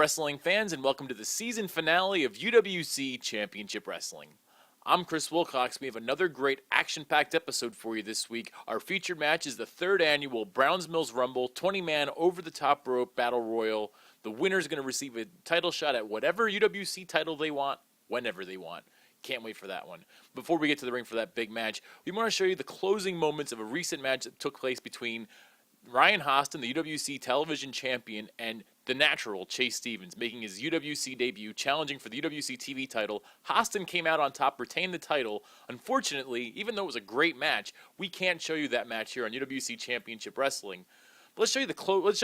wrestling fans, and welcome to the season finale of UWC Championship Wrestling. I'm Chris Wilcox. We have another great action-packed episode for you this week. Our featured match is the third annual Browns Mills Rumble 20-man over-the-top rope battle royal. The winner is going to receive a title shot at whatever UWC title they want, whenever they want. Can't wait for that one. Before we get to the ring for that big match, we want to show you the closing moments of a recent match that took place between Ryan Haston, the UWC television champion, and the natural Chase Stevens, making his UWC debut, challenging for the UWC TV title. Haston came out on top, retained the title. Unfortunately, even though it was a great match, we can't show you that match here on UWC Championship Wrestling. But let's show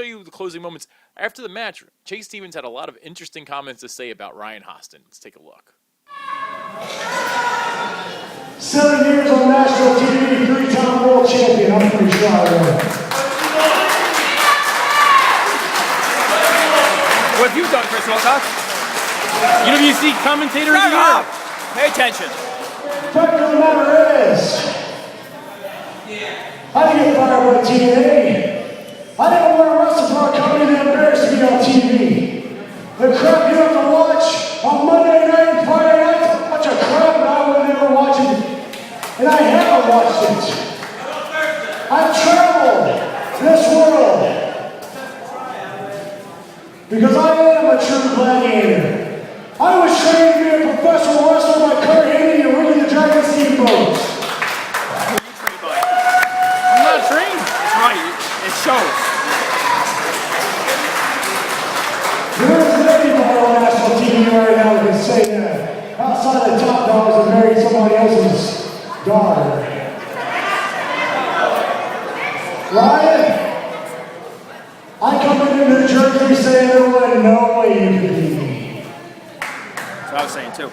you the closing moments. After the match, Chase Stevens had a lot of interesting comments to say about Ryan Haston. Let's take a look. 7 years on national TV, 3-time world champion. I'm pretty sure I am. What have you done, Chris Wilcox? UWC commentator of the year. Pay attention. Fact of the matter is, I didn't get fired by TNA. I didn't want to wrestle for a company that embarrassed me on TV. The crap you have to watch on Monday night and Friday night is a bunch of crap that I would never watch it. And I haven't watched it. I've traveled this world. Because I am a true gladiator. I was trained to be a professional wrestler by Kurt Hennig and Ricky the Dragon Steamboat. Who are you trained by? I'm not trained. That's right. It shows. There isn't anybody on national TV right now that can say that. Outside the top dogs that married somebody else's daughter. Ryan? I come into New Jersey saying there was no way you could beat me. That's what I was saying too.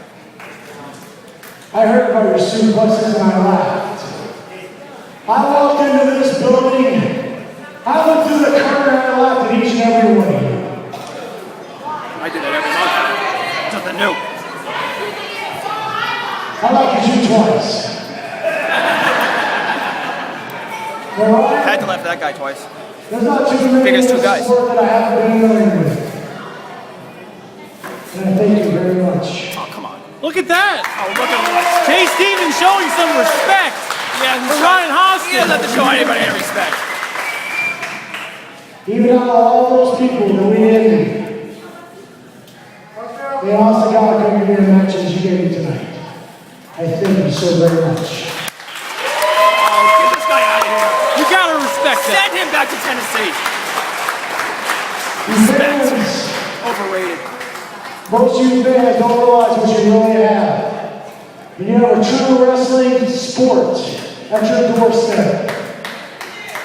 I heard about your suplexes and I laughed. I walked into this building, I went through the curtain and I laughed at each and every one of you. I do that every month. Something new. I laughed at you twice. Had to laugh at that guy twice. There's not too many Biggest two in guys. this sport that I haven't been in the ring with. And I thank you very much. Oh, come on. Look at that. Oh, look at that. Chase Stevens showing some respect for Ryan Haston. He doesn't have to show anybody any respect. Even out of all those people that we ended, they also got to come give me the matches you gave me tonight. I thank you so very much. You gotta respect that. Send him back to Tennessee. Respect. Overrated. Most of you fans don't realize what you really have. When you have a true wrestling sport at your doorstep,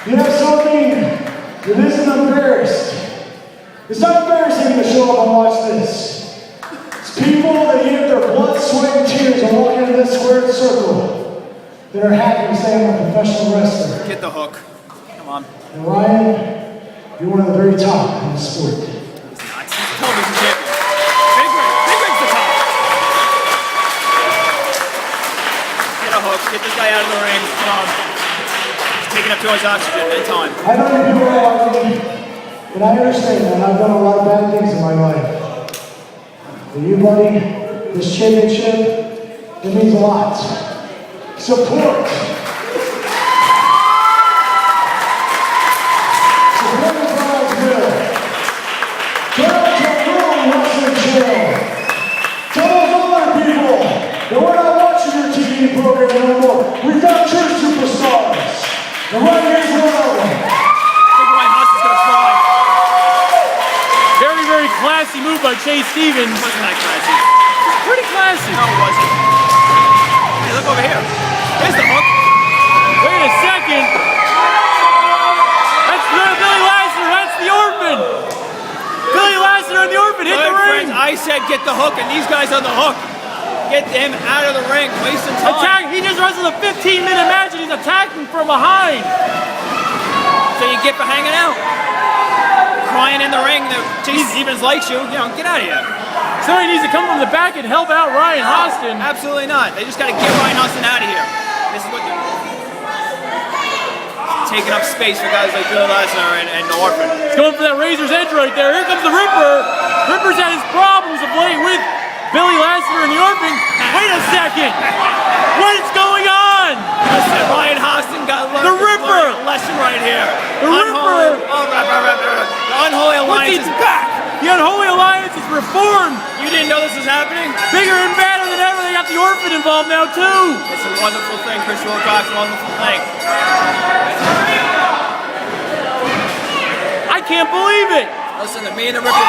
you have something that isn't embarrassed. It's not embarrassing to show up and watch this. It's people that give their blood, sweat, and tears and walk into this squared circle that are happy to say I'm a professional wrestler. Get the hook. Come on. And Ryan, you're one of the very top in the sport. He's a television champion. Big ring's the top. Get a hook. Get this guy out of the ring. Come on. He's taking up too much oxygen at time. I know you people are like me, but I understand that I've done a lot of bad things in my life. For you, buddy, this championship, it means a lot. Support. Support the Browns Mill. Turn out to a real wrestling channel. Tell those other people that we're not watching your TV program no more. We've got true superstars. And right here's one of them. I think Ryan Haston's gonna try. Very, very classy move by Chase Stevens. It wasn't that classy. Pretty classy. No, it wasn't. Hey, look over here. Here's the hook. Wait a second. That's Billy Lassiter. That's the Orphan. Billy Lassiter and the Orphan hit the ring. Friends, I said get the hook, and these guys on the hook. Get him out of the ring. Wasting time. He just wrestled a 15-minute match and he's attacking from behind. So you get for hanging out. Crying in the ring that Chase Stevens likes you. You know, get out of here. Somebody needs to come from the back and help out Ryan Haston. Absolutely not. They just got to get Ryan Haston out of here. This is what they're taking up space for guys like Billy Lesnar and the Orphan. He's going for that razor's edge right there. Here comes the Ripper. Ripper's had his problems of late with Billy Lesnar and the Orphan. Wait a second. What is going on? Listen, Ryan Haston got the Ripper. A lesson right here. The Ripper. The Unholy Alliance is back. The Unholy Alliance is reformed. You didn't know this was happening? Bigger and badder than ever. They got the Orphan involved now too. It's a wonderful thing, Chris Wilcox. Wonderful thing. I can't believe it. Listen to me and the Ripper.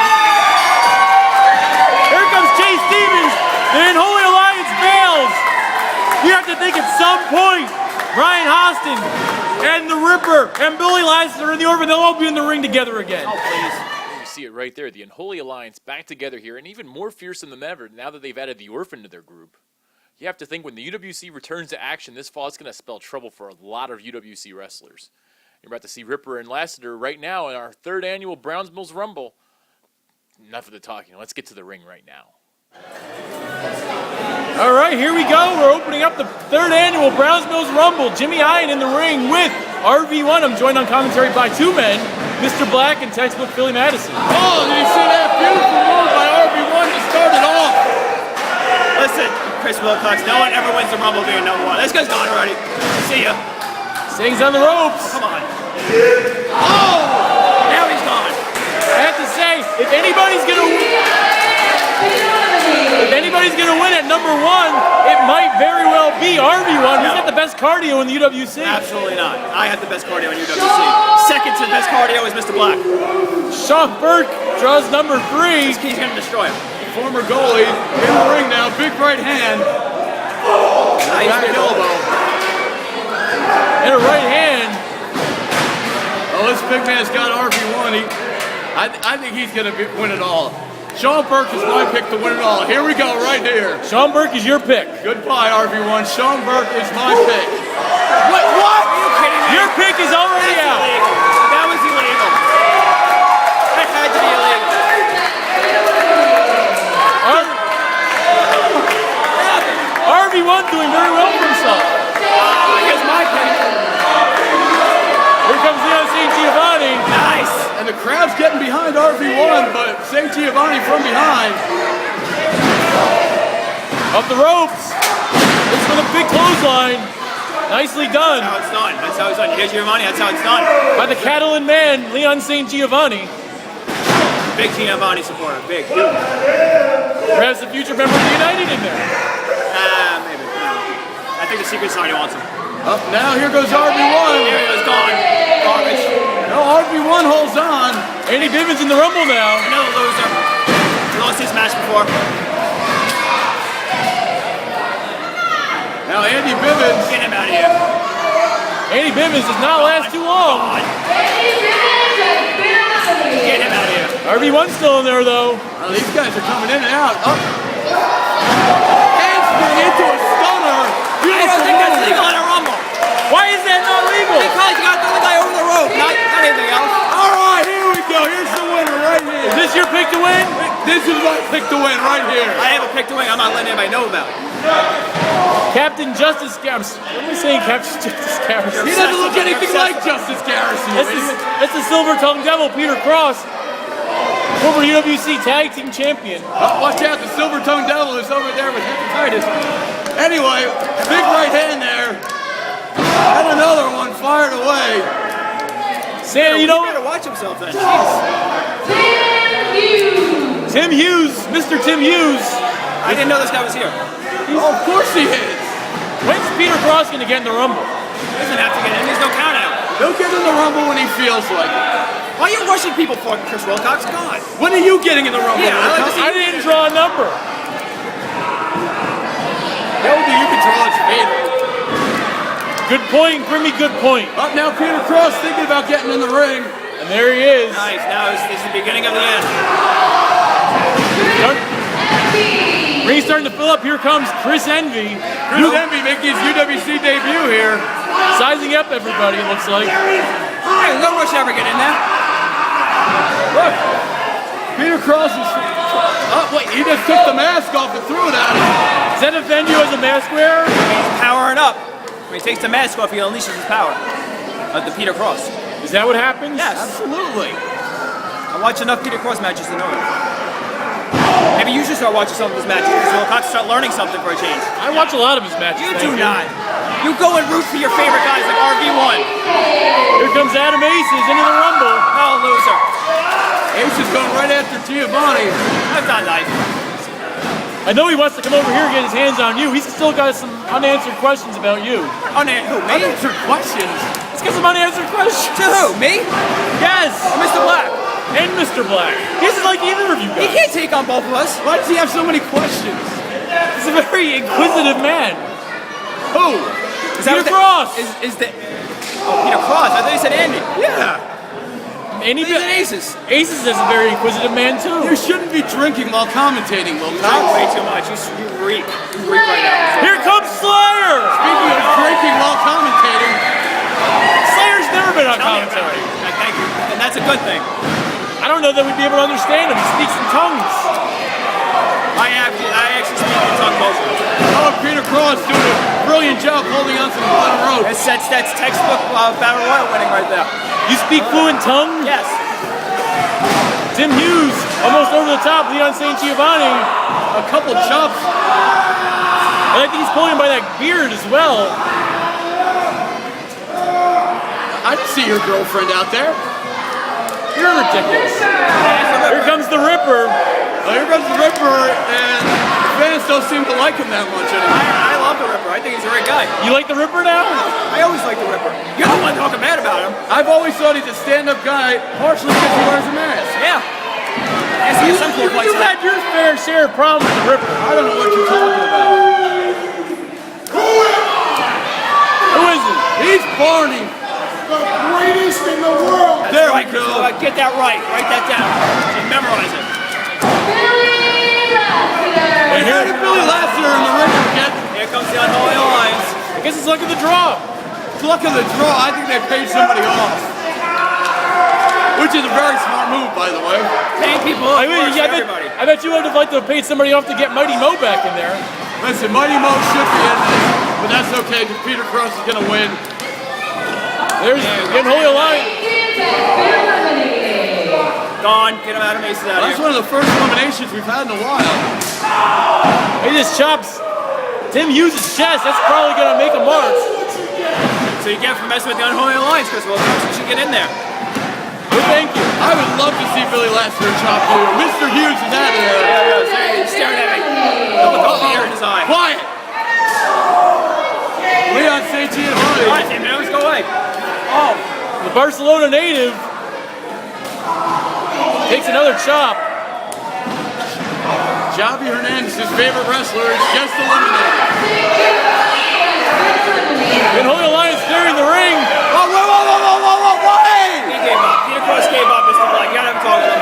Here comes Chase Stevens. The Unholy Alliance fails. You have to think at some point, Ryan Haston and the Ripper and Billy Lesnar and the Orphan, they'll all be in the ring together again. Oh, please. You see it right there. The Unholy Alliance back together here, and even more fearsome than ever now that they've added the Orphan to their group. You have to think when the UWC returns to action this fall, it's going to spell trouble for a lot of UWC wrestlers. You're about to see Ripper and Lassiter right now in our 3rd annual Browns Mills Rumble. Enough of the talking. Let's get to the ring right now. All right, here we go. We're opening up the 3rd annual Browns Mills Rumble. Jimmy Hine in the ring with RV1. I'm joined on commentary by 2 men, Mr. Black and textbook Philly Madison. Oh, did you see that beautiful move by RV1 to start it off? Listen, Chris Wilcox, no one ever wins the Rumble being number 1. This guy's gone already. See ya. Sings on the ropes. Come on. Oh! Now he's gone. I have to say, if anybody's gonna win at number 1, it might very well be RV1. He's got the best cardio in the UWC. Absolutely not. I have the best cardio in UWC. Second to the best cardio is Mr. Black. Sean Burke draws number 3. He's gonna destroy him. Former goalie in the ring now, big right hand. Nice Back elbow. And a right hand. Oh, this big man's got RV1. I think he's going to win it all. Sean Burke is my pick to win it all. Here we go, right here. Sean Burke is your pick. Goodbye, RV1. Sean Burke is my pick. What? Are you kidding me? Your pick is already That's out. illegal. That was illegal. That had to be illegal. RV1 doing very well for himself. Here's my pick. Here comes Leon St. Giovanni. Nice. And the crowd's getting behind RV1, but St. Giovanni from behind. Up the ropes. This with a big clothesline. Nicely done. That's how it's done. That's how it's done. Here's your money. That's how it's done. By the Catalan man, Leon St. Giovanni. Big Giovanni supporter. Big. Perhaps the future member of the United in there. Maybe. I think the Secret Society wants him. Up now, here goes RV1. Here he is, gone. Garbage. No, RV1 holds on. Andy Bivens in the Rumble now. Another loser. He lost his match before. Now Andy Bivens. Get him out of here. Andy Bivens does not last too long. Get him out of here. RV1's still in there though. Well, these guys are coming in and out. Up. Haston into a stunner. I don't think that's legal in a Rumble. Why is that not legal? Because you got to throw the guy over the rope, not anything else. All right, here we go. Here's the winner right here. Is this your pick to win? This is my pick to win right here. I have a pick to win. I'm not letting anybody know about it. Captain Justice Garrison. What am I saying, Captain Justice Garrison? He doesn't look anything like Justice Garrison. That's the Silver-Tongued Devil, Peter Cross, former UWC Tag Team Champion. Oh, watch out, the Silver-Tongued Devil is over there with hepatitis. Anyway, big right hand there. And another one fired away. Sam, you He know, better watch himself then. Tim Hughes, Mr. Tim Hughes. I didn't know this guy was here. Oh, of course he is. When's Peter Cross going to get in the Rumble? He doesn't have to get in. There's no count out. He'll get in the Rumble when he feels like it. Why are you rushing people for Chris Wilcox? God. When are you getting in the Rumble? Yeah, I like to see I didn't draw a number. Maybe you can draw its favorite. Good point, Grimmy, good point. Up now, Peter Cross thinking about getting in the ring. And there he is. Nice. Now this is the beginning of the end. Ring's starting to fill up. Here comes Chris Envy. Chris Envy making his UWC debut here. Sizing up everybody, it looks like. Hey, no rush ever get in there. Look, Peter Cross is... Oh, wait, he just took the mask off and threw it at him. Does that offend you as a mask wearer? He's powering up. When he takes the mask off, he unleashes his power. The Peter Cross. Is that what happens? Yes. Absolutely. I watch enough Peter Cross matches to know it. Maybe you should start watching some of his matches so you'll have to start learning something for a change. I watch a lot of his matches. You do not. You go and root for your favorite guys like RV1. Here comes Adam Aces into the Rumble. Oh, loser. Ace is going right after Giovanni. That's not nice. I know he wants to come over here and get his hands on you. He's still got some unanswered questions about you. Who, me? Unanswered questions. Let's get some unanswered questions. To who? Me? Yes. Or Mr. Black? And Mr. Black. He doesn't like either of you He guys. can't take on both of us. Why does he have so many questions? He's a very inquisitive man. Who? Peter Cross. Is the... Oh, Peter Cross. I thought you said Andy. Yeah. Andy He's an Aces. Aces is a very inquisitive man too. You shouldn't be drinking while commentating, Wilcox. Not way too much. You reek. You reek right now. Here comes Slayer. Speaking of drinking while commentating, Slayer's never been on Tell me about commentary. it. Thank you. And that's a good thing. I don't know that we'd be able to understand him. He speaks in tongues. I actually speak in tongue mostly. oh, Peter Cross doing a brilliant job holding on to the bottom rope. That's textbook Battle Royal winning right there. You speak fluent tongue? Yes. Tim Hughes, almost over the top, Leon St. Giovanni. A couple chops. I think he's pulling him by that beard as well. I didn't see your girlfriend out there. You're ridiculous. Here comes the Ripper. Well, here comes the Ripper, and the fans don't seem to like him that much anymore. I love the Ripper. I think he's a great guy. You like the Ripper now? I always like the Ripper. You're the one talking bad about him. I've always thought he's a stand-up guy, partially because he wears a mask. Yeah. Yes, he has some cool points. You've had your fair share of problems with the Ripper. I don't know what you're talking about. Who is he? He's Barney. The greatest in the world. That's There right, we go. Chris. Get that right. Write that down. And memorize it. And how did Billy Lassiter and the Ripper get Here comes the Unholy Alliance. I guess it's luck of the draw. luck of the draw? I think they paid somebody off. Which is a very smart move, by the way. Paying people I off mean, works for everybody. I bet you would have liked to have paid somebody off to get Mighty Mo back in there. Listen, Mighty Mo should be in this, but that's okay because Peter Cross is going to win. There's the Unholy Alliance. Gone. Get him out of Mason out That's here. one of the first eliminations we've had in a while. He just chops Tim Hughes' chest. That's probably going to make a mark. So you get for messing with the Unholy Alliance, Chris Wilcox. You should get in there. Well, thank you. I would love to see Billy Lassiter chop you. Mr. Hughes is out of there. Yeah, he's staring at me. Look at the fear in his eye. Quiet! Leon St. Giovanni. All right, Tim, let's go away. Oh, the Barcelona native takes another chop. Javi Hernandez's favorite wrestler is just eliminated. Unholy Alliance clearing the ring. Whoa, wait! He gave up. Peter Cross gave up, Mr. Black. You gotta have a talk with him.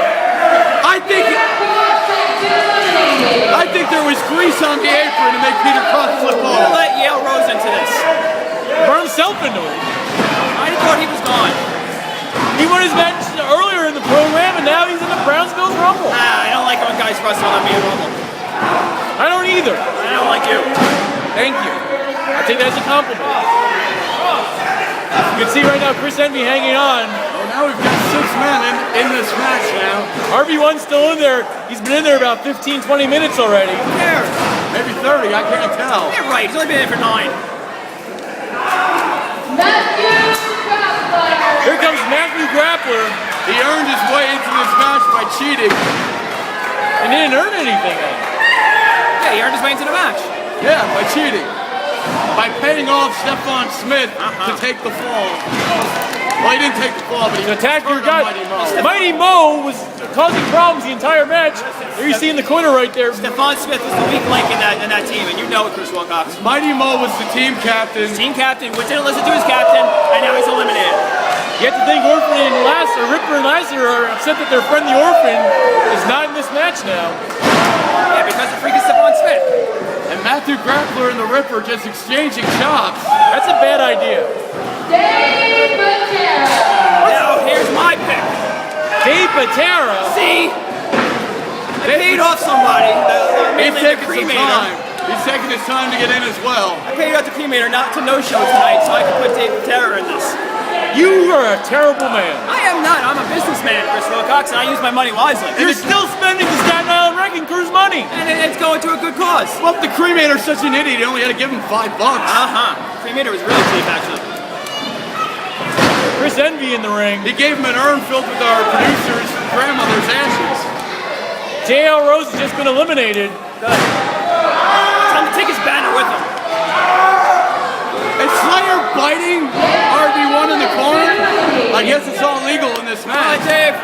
I think there was grease on the apron to make Peter Cross flip We're gonna off. let Yale Rose into this. Burned himself into it. I thought he was gone. He won his match earlier in the program, and now he's in the Brownsville Rumble. I don't like when guys wrestle on me in Rumble. I don't either. I don't like you. Thank you. I think that's a compliment. You can see right now Chris Envy hanging on. Well, now we've got 6 men in this match now. RB1's still in there. He's been in there about 15, 20 minutes already. Who cares? Maybe 30, I can't tell. You're right. He's only been in for 9. Here comes Matthew Grappler. He earned his way into this match by cheating. And he didn't earn anything. Yeah, he earned his way into the match. Yeah, by cheating. By paying off Stephon Smith to take the fall. Well, he didn't take the fall, but he Attack your turned on guy. Mighty Mo. Mighty Mo was causing problems the entire match. There you see in the corner right there. Stephon Smith was the weak link in that team, and you know it, Chris Wilcox. Mighty Mo was the team captain. Team captain, which didn't listen to his captain, and now he's eliminated. You have to think Orphan and Lassiter, Ripper and Lassiter are upset that their friend the Orphan is not in this match now. Yeah, because of freaking Stephon Smith. And Matthew Grappler and the Ripper just exchanging chops. That's a bad idea. Now, here's my pick. Dave Patera. See? I paid off somebody. He's Mainly the taking some cremator. time. He's taking his time to get in as well. I paid out the cremator not to no show tonight, so I can put Dave Terror in this. You are a terrible man. I am not. I'm a businessman, Chris Wilcox, and I use my money wisely. You're still spending the Staten Island Wrecking Crew's money. And it's going to a good cause. Well, the cremator's such an idiot, he only had to give him $5. Cremator was really cheap, actually. Chris Envy in the ring. He gave him an urn filled with our producer's grandmother's ashes. JL Rose has just been eliminated. Tell him to take his banner with him. Is Slayer biting RB1 in the corner? I guess it's all legal in this match. Dave.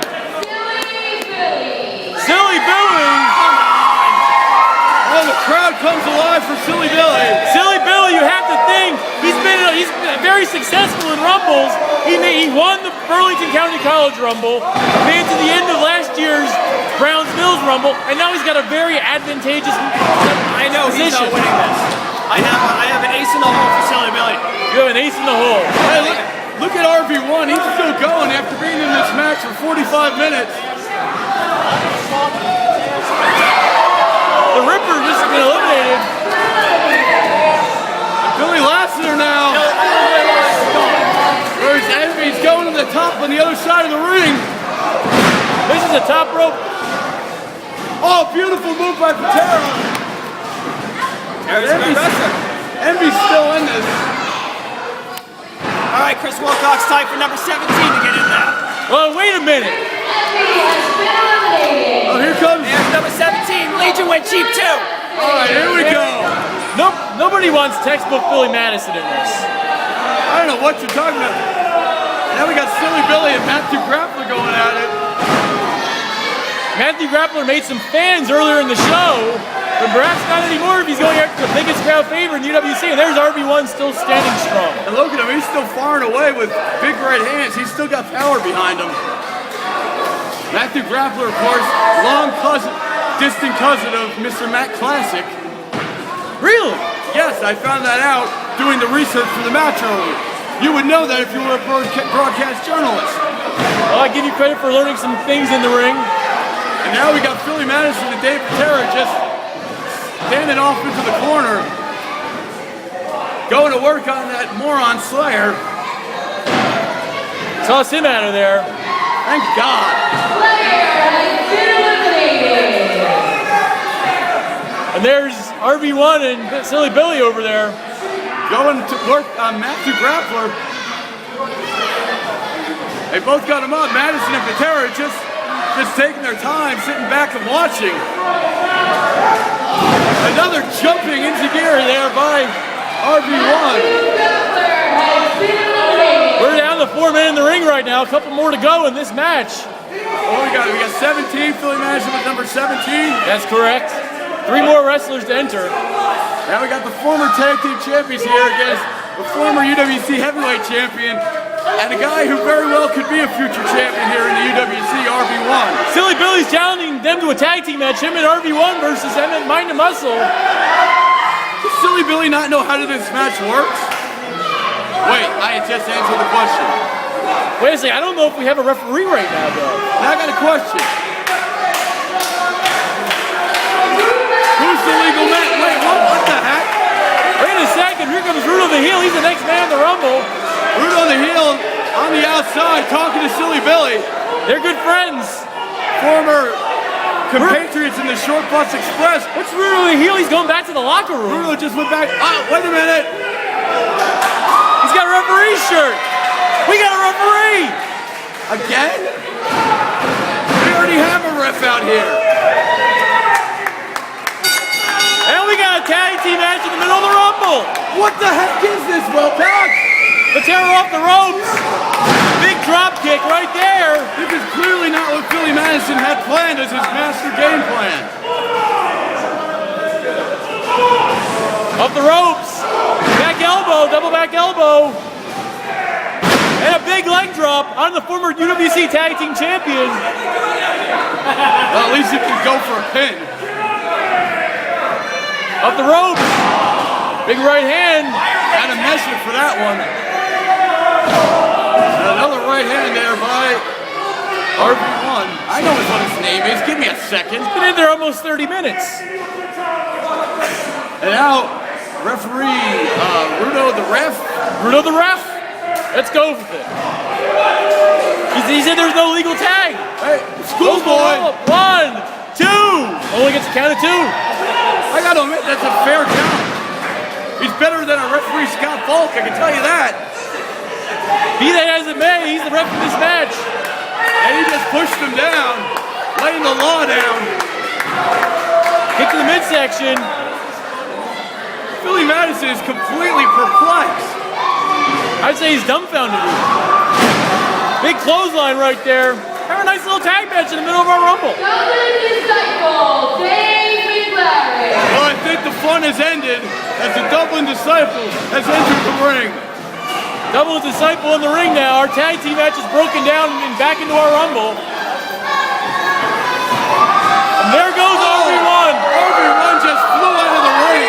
Silly Billy. Oh, the crowd comes alive for Silly Billy. Silly Billy, you have to think, he's been very successful in Rumbles. He won the Burlington County College Rumble, made it to the end of last year's Browns Mills Rumble, and now he's got a very advantageous I know position. he's not winning this. I have an ace in the hole for Silly Billy. You have an ace in the hole. Hey, look at RB1. He's still going after being in this match for 45 minutes. The Ripper just been eliminated. Billy Lassiter now. Where's Envy's going to the top on the other side of the ring. This is a top rope. Oh, beautiful move by Patera. Envy's still in this. All right, Chris Wilcox, time for number 17 to get in there. Well, wait a minute. Oh, here comes. There's number 17. Legion went cheap too. All right, here we go. Nobody wants textbook Billy Madison in this. I don't know what you're talking about. Now we got Silly Billy and Matthew Grappler going at it. Matthew Grappler made some fans earlier in the show, but perhaps not anymore if he's going after the biggest crowd favorite in UWC, and there's RB1 still standing strong. And look at him, he's still firing away with big right hands. He's still got power behind him. Matthew Grappler, of course, distant cousin of Mr. Matt Classic. Really? Yes, I found that out doing the research for the match earlier. You would know that if you were a broadcast journalist. Well, I give you credit for learning some things in the ring. And now we got Philly Madison and Dave Patera just standing off into the corner, going to work on that moron Slayer. Toss him out of there. Thank God. And there's RB1 and Silly Billy over there. Going to work on Matthew Grappler. They both got him up. Madison and Patera just taking their time, sitting back and watching. Another jumping into gear there by RB1. We're down to 4 men in the ring right now. A couple more to go in this match. Oh, we got 17. Philly Madison with number 17. That's correct. 3 more wrestlers to enter. Now we got the former tag team champions here against the former UWC heavyweight champion and a guy who very well could be a future champion here in the UWC, RB1. Silly Billy's challenging them to a tag team match, him and RB1 versus Mind and Muscle. Does Silly Billy not know how this match works? Wait, I just answered the question. Wait a second, I don't know if we have a referee right now, though. Now I got a question. Who's the legal man? Wait, what the heck? Wait a second, here comes Rude on the heel. He's the next man in the Rumble. Rude on the heel, on the outside, talking to Silly Billy. They're good friends. Former compatriots in the Short Bus Express. What's Rude on the heel? He's going back to the locker room. Rude just went back. Oh, wait a minute. He's got a referee shirt. We got a referee. Again? We already have a ref out here. And we got a tag team match in the middle of the Rumble. What the heck is this, Wilcox? Patera off the ropes. Big drop kick right there. This is clearly not what Philly Madison had planned as his master game plan. Up the ropes. Back elbow, double back elbow. And a big leg drop on the former UWC Tag Team Champion. Well, at least he can go for a pin. Up the ropes. Big right hand. Had a measure for that one. And another right hand there by RB1. I know what his name is. Give me a second. Been in there almost 30 minutes. And now, referee Rudo the ref. Rudo the ref. Let's go with it. He said there's no legal tag. Hey, schoolboy. 1, 2. Only gets a count of 2. I gotta admit, that's a fair count. He's better than our referee, Scott Falk, I can tell you that. Be that as it may, he's the ref of this match. And he just pushed him down, laying the law down. Get to the midsection. Billy Madison is completely perplexed. I'd say he's dumbfounded. Big clothesline right there. Have a nice little tag match in the middle of our Rumble. Disciple, Dave McLaren. Well, I think the fun has ended as the Dublin Disciple has entered the ring. Double Disciple in the ring now. Our tag team match is broken down and back into our Rumble. And there goes RB1. RB1 just flew out of the ring.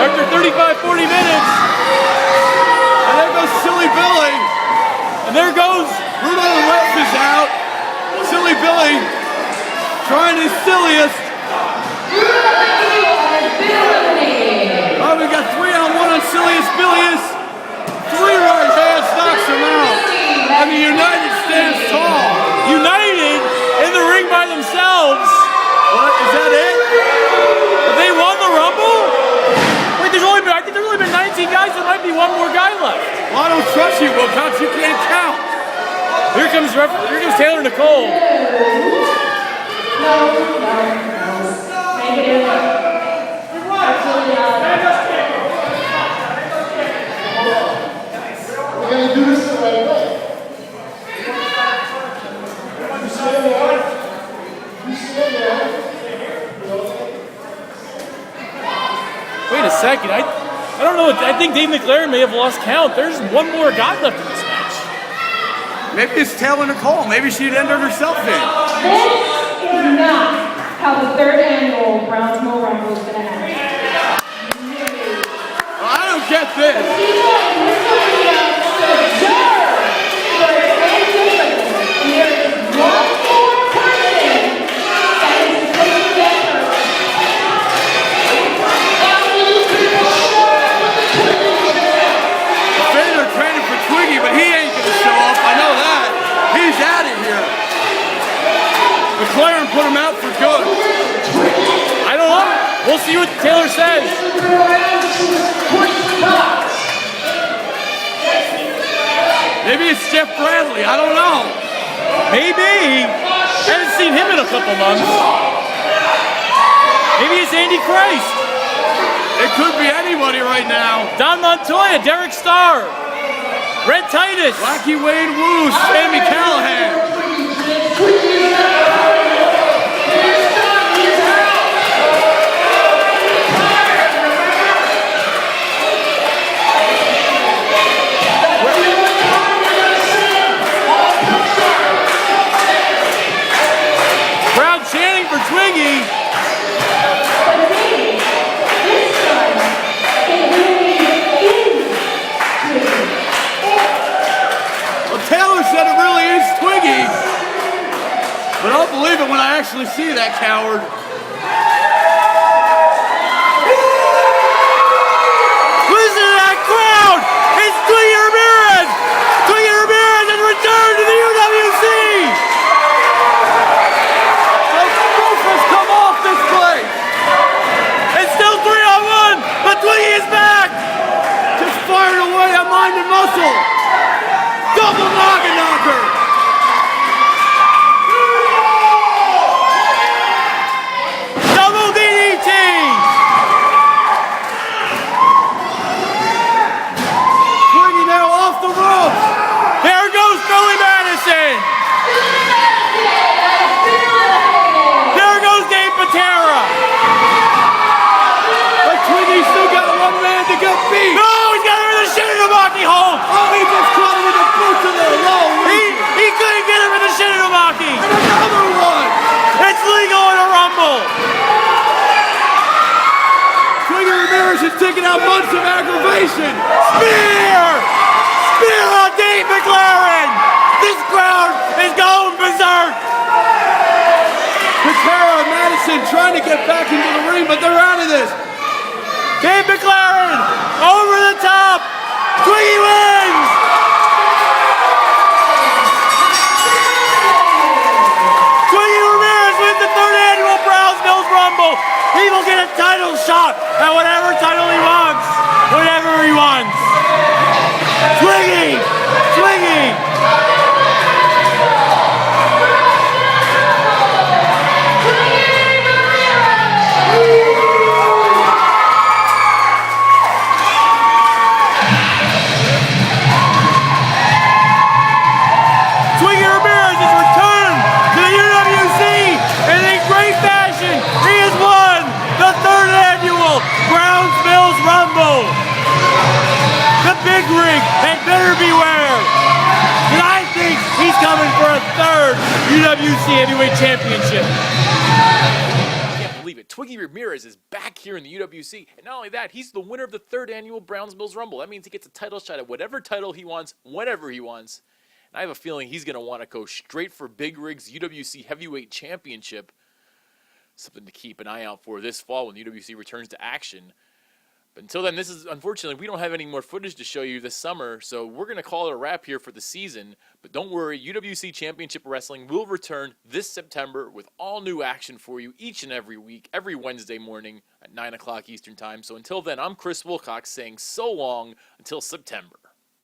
After 35-40 minutes. And there goes Silly Billy. And there goes Bruno the ref is out. Silly Billy trying his silliest. Oh, we got 3-on-1 on Silliest Billiest. 3 right hands knocks him out. And the United stands tall. United in the ring by themselves. What? Is that it? Have they won the Rumble? Wait, I think there's only been 19 guys. There might be one more guy left. Well, I don't trust you, Wilcox. You can't count. Here comes Taylor Nicole. We're going to do this the right way. You stand there. You stand there. Wait a second. I don't know. I think Dave McLaren may have lost count. There's one more guy left in this match. Maybe it's Taylor Nicole. Maybe she'd entered herself in. This is not how the 3rd annual Browns Mill Rumble is going to happen. Well, I don't get this. McLaren put him out for good. I don't know. We'll see what Taylor says. Maybe it's Jeff Bradley. I don't know. Maybe. Haven't seen him in a couple months. Maybe it's Andy Christ. It could be anybody right now. Don Montoya, Derek Starr, Red Titus, Wacky Wade Woo, Sammy Callahan. crowd chanting for Twiggy. Well, Taylor said it really is Twiggy. But I'll believe it when I actually see that coward. Listen to that crowd! It's Twiggy Ramirez! Twiggy Ramirez has returned to the UWC! The roof has come off this place. It's still 3-on-1, but Twiggy is back! Just fired away on mind and muscle. Double noggin knocker. Double DDT! Twiggy now off the rope. There goes Billy Madison! There goes Dave Patera! But Twiggy's still got one man to get beat. No, he's got him in the Shinnomaki hold! Oh, he just caught him with a boot to the low. He couldn't get him in the Shinnomaki! And another one. It's legal in a Rumble! Twiggy Ramirez is taking out months of aggravation. Spear! Spear on Dave McLaren! This crowd is going berserk! Patera and Madison trying to get back into the ring, but they're out of this. Dave McLaren over the top! Twiggy wins! Twiggy Ramirez wins the 3rd annual Browns Mills Rumble. He will get a title shot at whatever title he wants. Whatever he wants. Twiggy! Twiggy! Twiggy Ramirez has returned to the UWC in a great fashion. He has won the 3rd annual Browns Mills Rumble. The big rig had better beware. And I think he's coming for a 3rd UWC Heavyweight Championship. I can't believe it. Twiggy Ramirez is back here in the UWC. And not only that, he's the winner of the 3rd annual Browns Mills Rumble. That means he gets a title shot at whatever title he wants, whenever he wants. And I have a feeling he's going to want to go straight for Big Rig's UWC Heavyweight Championship. Something to keep an eye out for this fall when UWC returns to action. But until then, unfortunately, we don't have any more footage to show you this summer, so we're going to call it a wrap here for the season. But don't worry, UWC Championship Wrestling will return this September with all new action for you each and every week, every Wednesday morning at 9 o'clock Eastern Time. So until then, I'm Chris Wilcox saying so long until September.